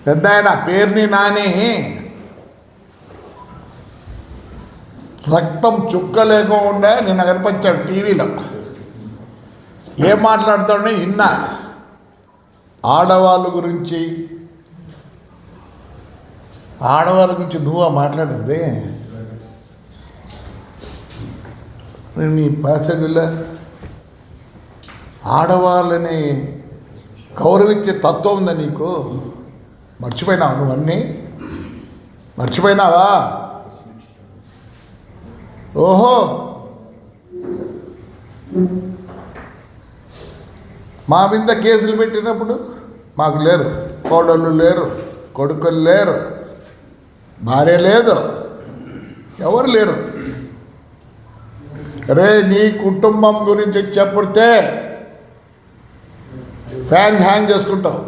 పెద్ద ఆయన పేరుని నాని రక్తం చుక్క లేకుండా నిన్న కనిపించాడు టీవీలో. ఏం మాట్లాడుతాడో విన్నా. ఆడవాళ్ళ గురించి నువ్వా మాట్లాడేది? నీ పాసగుల ఆడవాళ్ళని గౌరవించే తత్వం ఉందా నీకు? మర్చిపోయినావా నువ్వన్నీ? మర్చిపోయినావా? ఓహో, మా మీద కేసులు పెట్టినప్పుడు మాకు లేరు, కోడళ్ళు లేరు, కొడుకులు లేరు, భార్య లేదు, ఎవరు లేరు. రే నీ కుటుంబం గురించి చెప్తే ఫ్యాన్ హ్యాంగ్ చేసుకుంటావు.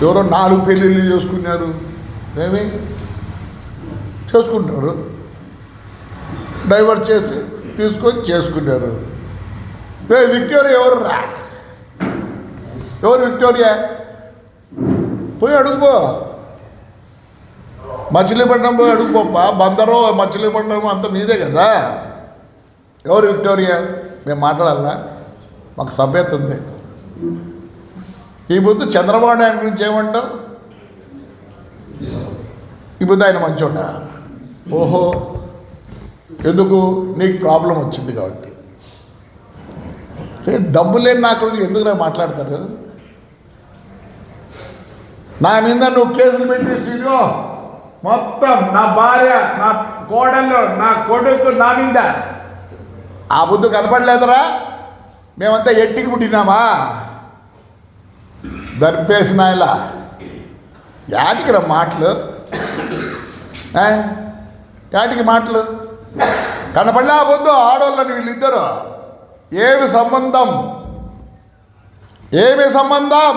ఎవరో 4 పెళ్ళిళ్ళు చేసుకున్నారు, ఏమి చేసుకుంటారు, డైవర్ట్ చేసి తీసుకొని చేసుకున్నారు. విక్టోరియా ఎవరు రా? ఎవరు విక్టోరియా? పోయి అడుగుపో, మచిలీపట్నం పోయి అడుగుపోప్పా. బందరో మచిలీపట్నం అంత మీదే కదా. ఎవరు విక్టోరియా? మేము మాట్లాడాలా? మాకు సభ్యత ఉంది. ఈ బుద్ధు చంద్రబాబు నాయుడు గురించి ఏమంటావు? ఈ బుద్ధు ఆయన మంచోడా? ఓహో, ఎందుకు? నీకు ప్రాబ్లం వచ్చింది కాబట్టి. దమ్ము లేని నా కొడుకులు ఎందుకు మాట్లాడతారు? నా మీద నువ్వు కేసులు పెట్టేసిదో మొత్తం, నా భార్య, నా కోడళ్ళు, నా కొడుకు, నా మీద ఆ బుద్ధు కనపడలేదురా? మేమంతా ఎట్టికి పుట్టినామా? దర్పేసిన ఇలా యాటికి రా మాటలు? యాటికి మాటలు? కనపడలే ఆ బుద్ధు ఆడవాళ్ళని వీళ్ళిద్దరు. ఏమి సంబంధం? ఏమి సంబంధం?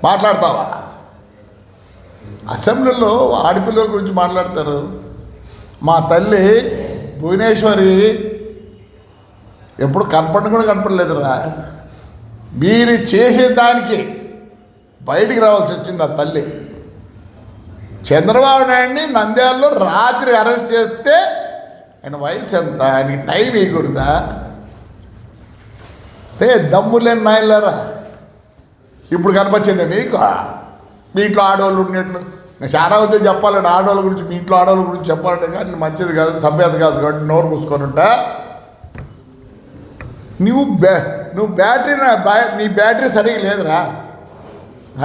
మాట్లాడతావా? అసెంబ్లీలో ఆడపిల్లల గురించి మాట్లాడతారు. మా తల్లి భువనేశ్వరి ఎప్పుడు కూడా కనపడలేదురా. మీరు చేసేదానికి బయటికి రావాల్సి వచ్చింది ఆ తల్లి. చంద్రబాబు నాయుడిని నంద్యాలలో రాత్రి అరెస్ట్ చేస్తే ఆయన వయసు ఎంత? ఆయనకి టైం వేయకూడదా? దమ్ము లేని నాయనలారా, ఇప్పుడు కనిపించింది మీకు? మీ ఇంట్లో ఆడవాళ్ళు ఉన్నట్లు చాలా వద్దే చెప్పాలంటే ఆడవాళ్ళ గురించి, మీ ఇంట్లో ఆడవాళ్ళ గురించి చెప్పాలంటే కానీ మంచిది కాదు, సభ్యత కాదు. కాబట్టి నోరు మూసుకొని ఉంటా. నువ్వు బ్యాటరీ నీ బ్యాటరీ సరిగా లేదురా.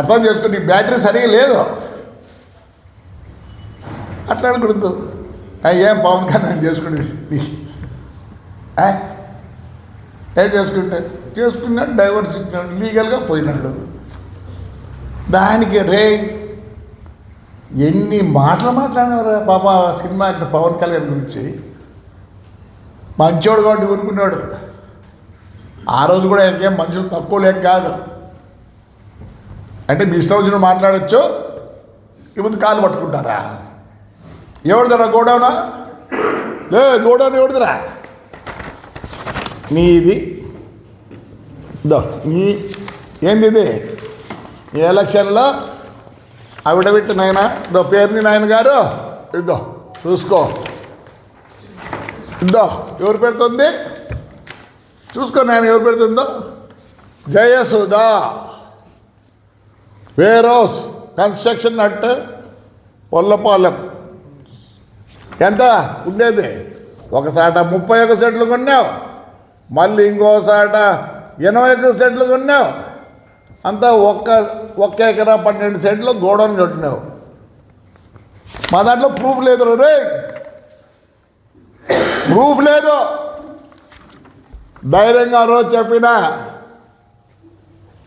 అర్థం చేసుకో, నీ బ్యాటరీ సరిగా లేదు. అట్లా అనకూడదు. ఏం పవన్ కళ్యాణ్ చేసుకుంటే ఏం చేసుకున్నాడు, డైవర్స్ ఇచ్చినాడు, లీగల్గా పోయినాడు. దానికి రే ఎన్ని మాటలు మాట్లాడినవరా పాప. సినిమా అంటే పవన్ కళ్యాణ్ గురించి మంచోడు కాబట్టి ఊరుకున్నాడు. ఆ రోజు కూడా ఇంకేం మనుషులు తక్కువ లేక కాదు. అంటే మీ ఇష్టం వచ్చిన మాట్లాడచ్చు, ఇప్పుడు కాలు పట్టుకుంటారా? ఎవరిదరా గోడౌనా? గోడౌన్ ఎవరిదిరా? నీది నీ ఏంది ఇది? ఈ ఎలక్షన్లో అవిడవిట్టు నాయన పేరుని నాయన గారు ఇద్దో చూసుకో. ఎవరు పెడుతుంది చూసుకో నాయన, ఎవరు పెడుతుందో. జయసుధా వేరోస్ కన్స్ట్రక్షన్ అట్ పొల్లపాలెం. ఎంత ఉండేది? ఒకసాట 31 సెంట్లు కొన్నావు, మళ్ళీ ఇంకోసాట 81 సెంట్లు కొన్నావు. అంతా ఒక్క ఎకరా 12 సెంట్లు గోడౌన్ కట్టినావు. మా దాంట్లో ప్రూఫ్ లేదు రే, ప్రూఫ్ లేదు. ధైర్యంగా రోజు చెప్పిన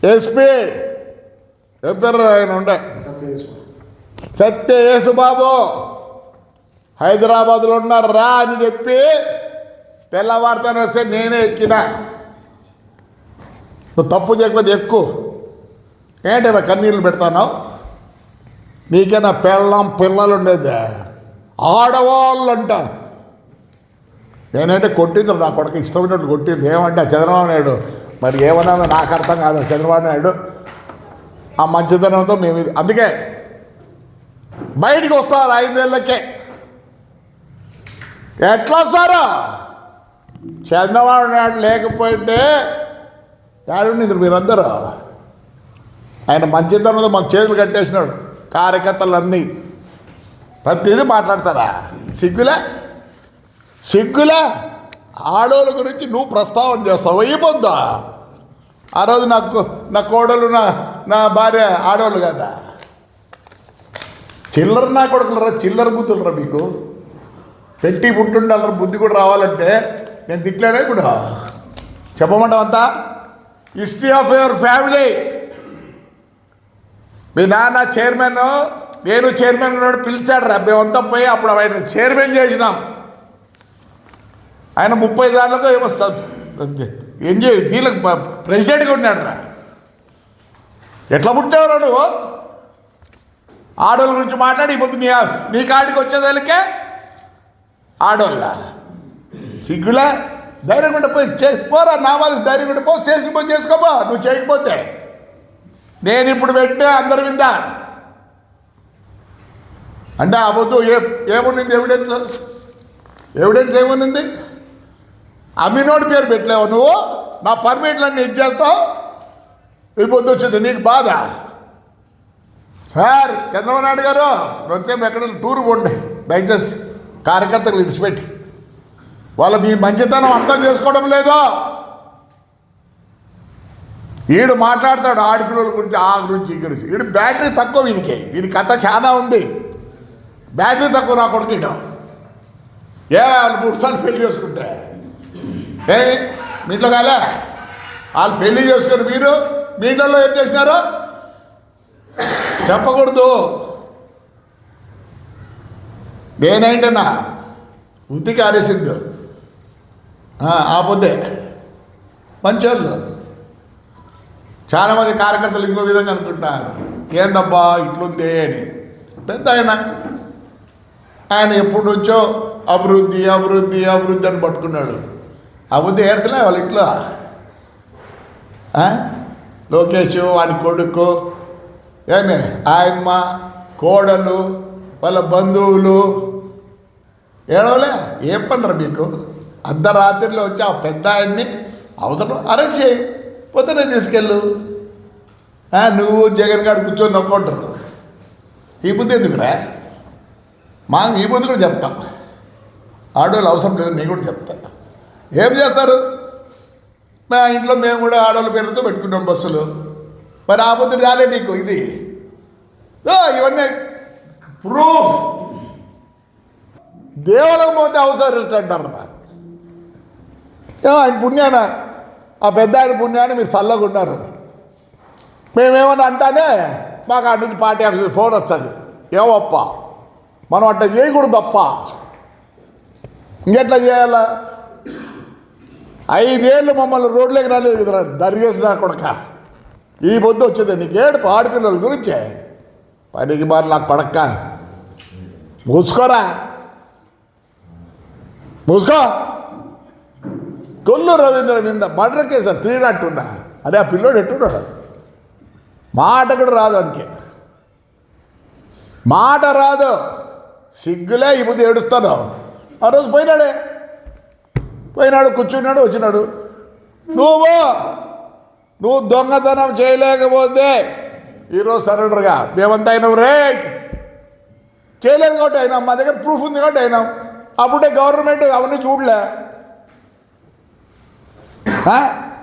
ఎస్పీ చెప్పారు ఆయన ఉండే సత్య యేసుబాబు హైదరాబాద్లో ఉన్నారు రా అని చెప్పి తెల్లవారితేనే వస్తే నేనే ఎక్కిన. నువ్వు తప్పు చేయకపోతే ఎక్కువ ఏంటరా కన్నీళ్ళు పెడతావు? నీకైనా పిల్లలు ఉండేది? ఆడవాళ్ళు అంట నేనంటే కొట్టింది నా కొడుకు ఇష్టమైనట్టు కొట్టింది. ఏమంటే చంద్రబాబు నాయుడు మరి ఏమన్నా నాకు అర్థం కాదు. చంద్రబాబు నాయుడు ఆ మంచితనంతో మేము అందుకే బయటికి వస్తారు 5 నెలలకే. ఎట్లా వస్తారో చంద్రబాబు నాయుడు లేకపోతే ఏడుండి మీరందరూ. ఆయన మంచితనంతో మాకు చేతులు కట్టేసినాడు. కార్యకర్తలన్నీ ప్రతిదీ మాట్లాడతారా? సిగ్గులే ఆడోళ్ళ గురించి నువ్వు ప్రస్తావన చేస్తావు. అయిపోద్దా? ఆ రోజు నా కోడలు నా భార్య ఆడోళ్ళు కదా. చిల్లర నా కొడుకులరా, చిల్లర బుద్ధులరా మీకు. పెట్టి పుట్టుండాలరా, బుద్ధి కూడా రావాలంటే. నేను తిట్లేనే ఇప్పుడు చెప్పమంటావంతా హిస్టరీ ఆఫ్ యువర్ ఫ్యామిలీ. మీ నాన్న చైర్మన్, నేను చైర్మన్ ఉన్నాడు, పిలిచాడు రా. మేమంతా పోయి అప్పుడు ఆయన చైర్మన్ చేసినాం. ఆయన 30 దాంట్లో ఏమో దీనికి ప్రెసిడెంట్గా ఉన్నాడు రా. ఎట్లా పుట్టావురా నువ్వు? ఆడోళ్ళ గురించి మాట్లాడి ఇప్పుడు నీ కాడికి వచ్చేదానికే ఆడోళ్ళ సిగ్గులే. ధైర్యం కూడా పోయి చేసుకోరా. నా మాదిరి ధైర్యం కూడా పో, చేసుకుపోయి చేసుకోపో. నువ్వు చేయకపోతే నేను ఇప్పుడు పెట్టే అందరి మీద అంటే అబద్ధం ఏముంది? ఎవిడెన్స్ ఏముంది? అమ్మినోడి పేరు పెట్టలేవు నువ్వు. నా పర్మిట్లన్నీ ఇచ్చేస్తావు. ఈ పొద్దు వచ్చింది నీకు బాధ. సార్ చంద్రబాబు నాయుడు గారు వచ్చేపు ఎక్కడ టూర్ పోండి దయచేసి. కార్యకర్తలు విడిచిపెట్టి వాళ్ళు మీ మంచితనం అర్థం చేసుకోవడం లేదో. వీడు మాట్లాడతాడు ఆడపిల్లల గురించి, ఆ గురించి, ఈ గురించి. వీడు బ్యాటరీ తక్కువ. వీడి కథ చాలా ఉంది. బ్యాటరీ తక్కువ నా కొడుకు. వాళ్ళు 3 సార్లు పెళ్లి చేసుకుంటే మీ ఇంట్లో కాలే. వాళ్ళు పెళ్లి చేసుకుని మీరు మీ ఇంట్లో ఏం చేసినారో చెప్పకూడదు. నేనైంటన్నా ఉత్తికి ఆరేసింది. ఆ పొద్దే మంచోళ్ళు. చాలామంది కార్యకర్తలు ఇంకో విధంగా అనుకుంటున్నారు. ఏందబ్బా ఇట్లుంది అని. పెద్ద ఆయన ఎప్పటి నుంచో అభివృద్ధి అని పట్టుకున్నాడు. అభివృద్ధి ఏర్చలే వాళ్ళ ఇంట్లో. లోకేష్, వాడి కొడుకు, ఆయమ్మ, కోడలు, వాళ్ళ బంధువులు ఏడవలే. ఏం పనరు మీకు? అర్ధరాత్రిలో వచ్చి ఆ పెద్ద ఆయన్ని అవసరం అరెస్ట్ చేయి, పొద్దునే తీసుకెళ్ళు. నువ్వు జగన్ గారు కూర్చొని నొక్కుంటారు. ఈ బుద్ధి ఎందుకురా? ఈ బుద్ధి కూడా చెప్తాం. ఆడవాళ్ళు అవసరం లేదని నేను కూడా చెప్తాను. ఏం చేస్తారు? మా ఇంట్లో మేము కూడా ఆడవాళ్ళ పేరుతో పెట్టుకుంటాం బస్సులు. మరి ఆ బుద్ధి రాలే నీకు. ఇది ఇవన్నీ ప్రూఫ్. దేవాలయం పోతే అవసరం అంటారు. ఆయన పుణ్యాన, ఆ పెద్ద ఆయన పుణ్యాన్ని మీరు చల్లగా ఉన్నారు. మేమేమన్నా అంటానే మాకు అటు నుంచి పార్టీ ఆఫీస్ ఫోన్ వస్తుంది. ఏమప్ప మనం అట్లా చేయకూడదు తప్ప. ఇంకెట్లా చేయాలా? 5 ఏళ్ళు మమ్మల్ని రోడ్లోకి రాలేదు కదా దరిగేసిన కొడక. ఈ పొద్దు వచ్చింది నీకు ఏడుపు ఆడపిల్లల గురించే. పనికి మారి నాకు కొడక్క. మూసుకోరా, మూసుకో. కొల్లు రవీంద్ర మీద మర్డర్ కేసు 302. అదే ఆ పిల్లోడు ఎట్టున్నాడు? మాట కూడా రాదు వానికి. మాట రాదు. సిగ్గులే. ఈ బుద్ధి ఏడుస్తాను. ఆ రోజు పోయినాడు కూర్చున్నాడు, వచ్చినాడు. నువ్వు దొంగతనం చేయలేకపోతే ఈరోజు సరెండర్గా మేమంతా అయినాం రే. చేయలేదు కాబట్టి అయినాం. మా దగ్గర ప్రూఫ్ ఉంది కాబట్టి అయినాం. అప్పుడే గవర్నమెంట్ అవన్నీ చూడలే.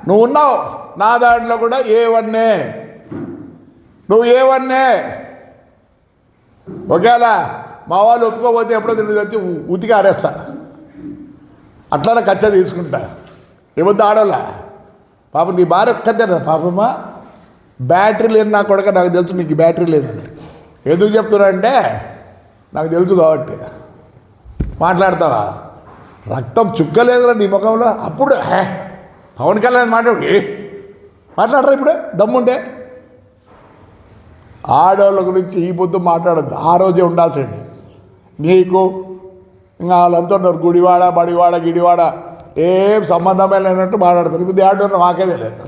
నువ్వు ఉన్నావు నా దాంట్లో కూడా A1. నువ్వు A1. ఒకవేళ మా వాళ్ళు ఒప్పుకోకపోతే ఎప్పుడో తెలియదు వచ్చి ఉతికి ఆరేస్తా. అట్లా ఖర్చు తీసుకుంటా. ఏమొద్దు ఆడోళ్ళ పాపం. నీ భార్య ఒక్కదేనా పాపమ్మా? బ్యాటరీ లేని నా కొడుక. నాకు తెలుసు నీకు బ్యాటరీ లేదని. ఎందుకు చెప్తున్నా అంటే నాకు తెలుసు కాబట్టి. మాట్లాడతావా? రక్తం చుక్కలేదురా నీ ముఖంలో. అప్పుడు పవన్ కళ్యాణ్ మాట్లాడరా ఇప్పుడు దమ్ముంటే? ఆడవాళ్ళ గురించి ఈ పొద్దు మాట్లాడద్దు. ఆ రోజే ఉండాల్సింది. నీకు ఇంకా వాళ్ళంతా ఉన్నారు గుడివాడ బడివాడ గిడివాడ ఏం సంబంధమే లేనట్టు మాట్లాడతారు. ఇప్పుడు ఏడున్నారో మాకే తెలియదు,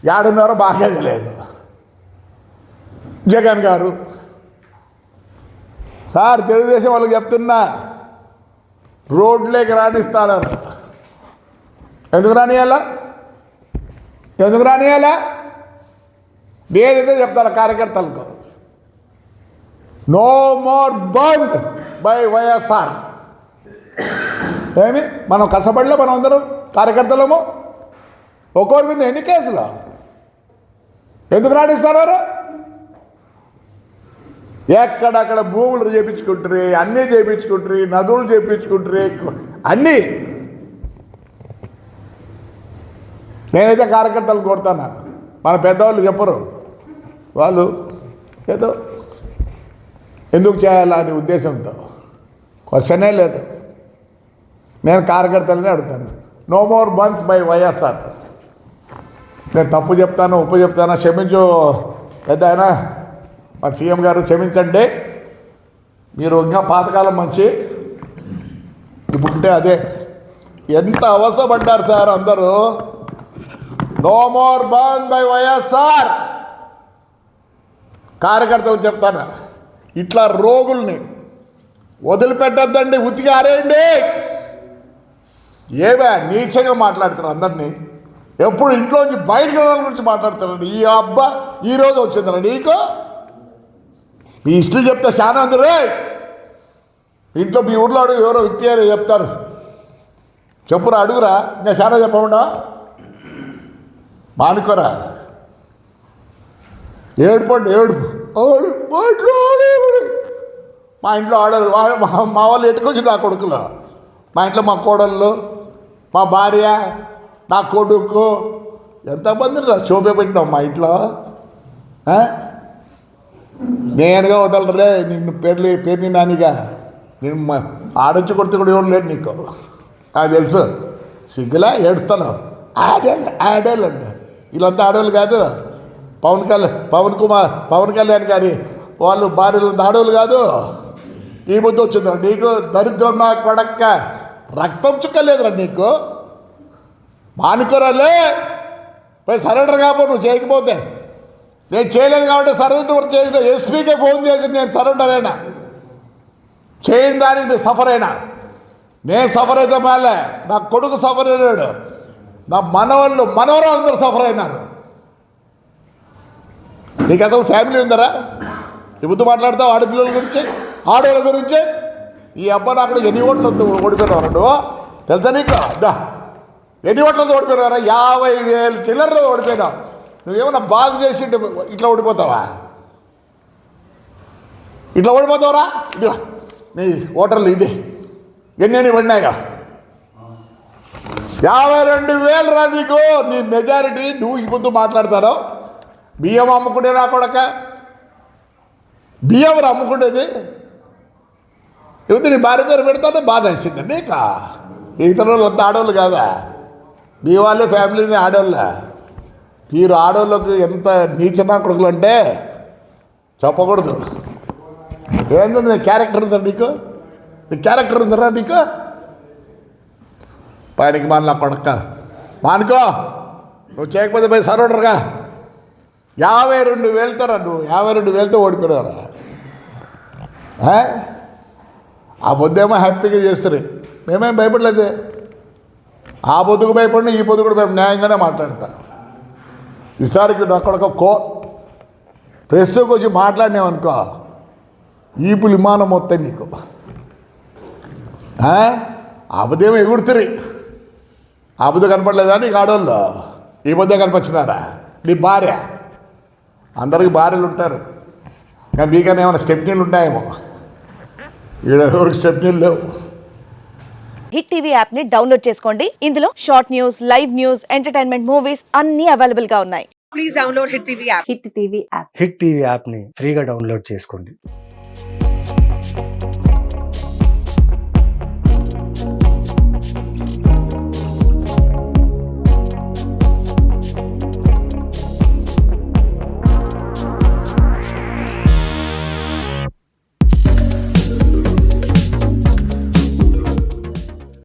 ఏడున్నారో మాకే తెలియదు. జగన్ గారు సార్ తెలుగుదేశం వాళ్ళకి చెప్తున్నా, రోడ్లేకి రాణిస్తానన్నారు. ఎందుకు రానియాలా? ఎందుకు రానియాలా? నేనైతే చెప్తాను కార్యకర్తలకు, no more bandh by YSR. ఏమి మనం కష్టపడలే, మనం అందరం కార్యకర్తలము ఒక్కొరి మీద ఎన్ని కేసులు? ఎందుకు రాణిస్తున్నారు? ఎక్కడక్కడ భూములు చేయించుకుంటారు, అన్నీ చేయించుకుంటారు, నదులు చేయించుకుంటారు, అన్నీ. నేనైతే కార్యకర్తలు కోరుతాను, మన పెద్దవాళ్ళు చెప్పరు, వాళ్ళు ఏదో ఎందుకు చేయాలా అనే ఉద్దేశంతో క్వశ్చనే లేదు. నేను కార్యకర్తలనే అడుగుతాను, నో మోర్ బంద్స్ బై వైఎస్ఆర్. నేను తప్పు చెప్తాను, ఉప్పు చెప్తాను, క్షమించు పెద్ద ఆయన, మా సీఎం గారు క్షమించండి. మీరు ఇంకా పాతకాలం మంచి ఇప్పుడుంటే అదే ఎంత అవస్థపడ్డారు సార్ అందరూ. No more bandh by YSR. కార్యకర్తలు చెప్తాను, ఇట్లా రోగుల్ని వదిలిపెట్టద్దండి, ఉతికి ఆరేయండి. ఏవే నీచంగా మాట్లాడుతారు అందరినీ, ఎప్పుడు ఇంట్లోంచి బయటకు వెళ్ళాల గురించి మాట్లాడుతారండి. ఈ అబ్బా ఈరోజు వచ్చిందిరా నీకు, మీ హిస్టరీ చెప్తే చాలా అందరూ ఇంట్లో మీ ఊర్లో అడుగు, ఎవరో విప్పారు చెప్తారు, చెప్పురా అడుగురా, ఇంకా చాలా చెప్పకుండా మానుకోరా. ఏడుపండి ఏడుపు, మా ఇంట్లో ఆడరు, మా వాళ్ళు ఎట్టుకొచ్చి నా కొడుకులు, మా ఇంట్లో మా కోడళ్ళు, మా భార్య, నా కొడుకు, ఎంతమంది శోభ పెట్టినాం మా ఇంట్లో. నేనుగా వదలరే నిన్ను పేరుని నానిగా, నేను ఆడొచ్చి కొడితే కూడా ఎవరు లేరు నీకు, నాకు తెలుసు. సిగ్గులా ఏడుస్తాను, ఆడేళ్ళు అండి, వీళ్ళంతా ఆడవాళ్ళు కాదు. పవన్ కళ్యాణ్ గారి వాళ్ళు భార్యలు ఆడవాళ్ళు కాదు. ఈ బుద్ధి వచ్చిందిరా నీకు, దరిద్రం నా కొడక్క, రక్తం చుక్కలేదురా నీకు. మానుకోరాలే, పోయి సరెండర్ కాపో, నువ్వు చేయకపోతే. నేను చేయలేదు కాబట్టి సరెండర్ చేసిన ఎస్పీకే ఫోన్ చేసి నేను సరెండర్ అయినా, చేయని దానికి నేను సఫర్ అయినా. నేను సఫర్ అయితే మాలే, నా కొడుకు సఫర్ అయినాడు, నా మనవరాలు అందరూ సఫర్ అయినారు. నీకు అసలు ఫ్యామిలీ ఉందరా? ఈ బుద్ధి మాట్లాడతావు ఆడపిల్లల గురించి, ఆడవాళ్ళ గురించి. ఈ అబ్బాయి అక్కడ ఎన్ని ఓట్లతో ఓడిపోయినవారు నువ్వు తెలుసా నీకు? ఎన్ని ఓట్లతో ఓడిపోయినవారా? 50,000 చిల్లరతో ఓడిపోయినావు. నువ్వేమన్నా బాగు చేసి ఇట్లా ఓడిపోతావా? ఇట్లా ఓడిపోతావురా? ఇది నీ ఓటర్లు, ఇది ఎన్ని పడినాయో 52,000 రా నీకు నీ మెజారిటీ. నువ్వు ఈ పొద్దు మాట్లాడతావు, బియ్యం అమ్ముకుంటే నా కొడక, బియ్యం అమ్ముకుంటేది. ఇప్పుడు నీ భార్య పేరు పెడతానే బాధ వచ్చింది నీకా? ఇతరులు అంత ఆడవాళ్ళు కాదా? మీ వాళ్ళే ఫ్యామిలీని ఆడవాళ్ళ. మీరు ఆడవాళ్ళకు ఎంత నీచనా కొడుకులు అంటే చెప్పకూడదు. ఏంటంటే నీ క్యారెక్టర్ ఉందా నీకు? నీ క్యారెక్టర్ ఉందరా నీకు? పైనకి నా కొడక మానుకో, నువ్వు చేయకపోతే పోయి సరోడరుగా 52,000తో నువ్వు 52,000తో ఓడిపోయినవరా? ఆ బొద్దేమో హ్యాపీగా చేస్తారు, మేమేం భయపడలేదు. ఆ బొద్దుకు భయపడిన ఈ బొద్దు కూడా న్యాయంగానే మాట్లాడతా. ఈసారికి నా కొడుకు ప్రెస్కి వచ్చి మాట్లాడినామనుకో, ఈపులు విమానం వస్తాయి నీకు. ఆ బుద్ధేమో ఎగురుతుంది. ఆ బుద్ధ కనపడలేదా నీకు ఆడవాళ్ళు? ఈ బుద్ధ కనిపించినారా? నీ భార్య, అందరికి భార్యలు ఉంటారు, కానీ మీకన్నా ఏమైనా స్టెప్నీలు ఉంటాయేమో, ఈడ ఎవరికి స్టెప్నీలు లేవు. హిట్ టీవీ యాప్ ని డౌన్లోడ్ చేసుకోండి. ఇందులో short news, live news, entertainment movies అన్ని అవైలబుల్ గా ఉన్నాయి. Please download hit TV app. Hit TV app ని ఫ్రీగా డౌన్లోడ్ చేసుకోండి.